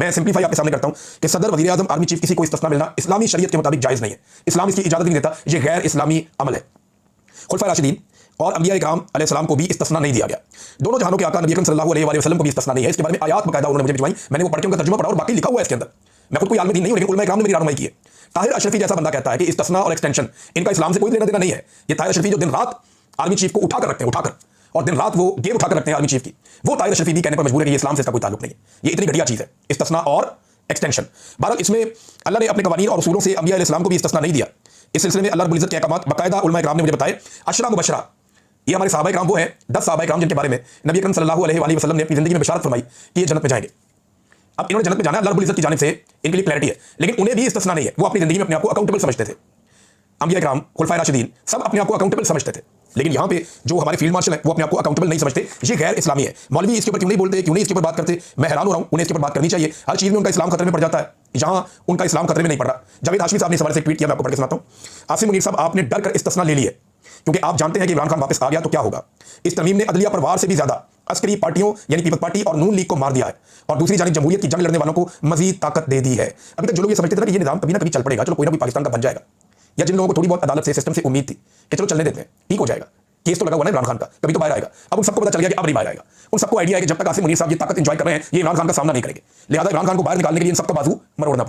मैं सिंपलीफाई आपके सामने करता हूं कि सदर, वजीर आजम, आर्मी चीफ किसी को इस्तिस्ना मिलना इस्लामी शरीयत के मुताबिक जायज नहीं है। इस्लाम इसकी इजाजत नहीं देता, यह गैर इस्लामी अमल है। खुलफा राशिदीन और अंबिया इकराम अलैहिस्सलाम को भी इस्तिस्ना नहीं दिया गया। दोनों जहानों के आका नबी अकरम सल्लल्लाहु अलैहि वसल्लम को भी इस्तिस्ना नहीं है। इसके बारे में आयात बकायदा उन्होंने मुझे भिजवाई, मैंने वो पढ़ के उनका तर्जुमा पढ़ा और बाकी लिखा हुआ है इसके अंदर। मैं खुद कोई आलिम दीन नहीं हूं, लेकिन उलमा इकराम ने मेरी रहनुमाई की है। ताहिर अशरफी जैसा बंदा कहता है कि इस्तिस्ना और एक्सटेंशन इनका इस्लाम से कोई लेना देना नहीं है। ये ताहिर अशरफी जो दिन रात आर्मी चीफ को उठाकर रखते हैं, उठाकर, और दिन रात वो गेम उठाकर रखते हैं आर्मी चीफ की, वो ताहिर अशरफी भी कहने पर मजबूर है कि इस्लाम से इसका कोई ताल्लुक नहीं है। ये इतनी घटिया चीज़ है इस्तिस्ना और एक्सटेंशन। बहरहाल इसमें अल्लाह ने अपने कवानीन और उसूलों से अंबिया अलैहिस्सलाम को भी इस्तिस्ना नहीं दिया। इस सिलसिले में अल्लाह रब्बुल इज्जत के अहकामात बाकायदा उलमा इकराम ने मुझे बताए। अशरा मुबशरा, ये हमारे सहाबा इकराम वो हैं, 10 सहाबा इकराम जिनके बारे में नबी अकरम सल्लल्लाहु अलैहि वसल्लम ने अपनी ज़िंदगी में बशारत फरमाई कि ये जन्नत में जाएंगे। अब इन्होंने जन्नत में जाना है, अल्लाह रब्बुल इज्जत की जानिब से इनके लिए क्लैरिटी है, लेकिन उन्हें भी इस्तिस्ना नहीं है। वो अपनी ज़िंदगी में अपने आप को अकाउंटेबल समझते थे। अंबिया इकराम, खुलफाए राशिदीन सब अपने आप को अकाउंटेबल समझते थे, लेकिन यहाँ पे जो हमारे फील्ड मार्शल हैं वो अपने आप को अकाउंटेबल नहीं समझते। ये गैर इस्लामी है। मौलवी इसके ऊपर क्यों नहीं बोलते, क्यों नहीं इसके ऊपर बात करते? मैं हैरान हो रहा हूँ। उन्हें इसके ऊपर बात करनी चाहिए। हर चीज़ में उनका इस्लाम खतरे में पड़ जाता है, जहाँ उनका इस्लाम खतरे में नहीं पड़ रहा। जावेद हाशमी साहब ने इस हवाले से ट्वीट किया, मैं आपको पढ़ के सुनाता हूँ। आसिम मुनीर साहब, आपने डर कर इस्तिस्ना ले लिए क्योंकि आप जानते हैं कि इमरान खान वापस आ गया तो क्या होगा। इस तरमीम ने अदलिया पर वार से भी ज्यादा अस्करी पार्टियों यानी पीपल्स पार्टी और नून लीग को मार दिया है, और दूसरी जानिब जमहूरियत की जंग लड़ने वालों को मजीद ताकत दे दी है। अभी तक जो लोग ये समझते थे कि ये निजाम कभी ना कभी चल पड़ेगा, चलो कोई ना कोई पाकिस्तान का बन जाएगा, या जिन लोगों को थोड़ी बहुत अदालत से, सिस्टम से उम्मीद थी कि चलो चलने देते हैं, ठीक हो जाएगा, केस तो लगा हुआ है इमरान खान का, कभी तो बाहर आएगा। अब उन सबको पता चल गया कि अब नहीं बाहर आएगा। उन सबको आइडिया है कि जब तक आसिम मुनीर साहब ये ताकत एंजॉय कर रहे हैं, ये इमरान खान का सामना नहीं करेंगे, लिहाजा इमरान खान को बाहर निकालने के लिए इन सबका बाजू मरोड़ना पड़ेगा।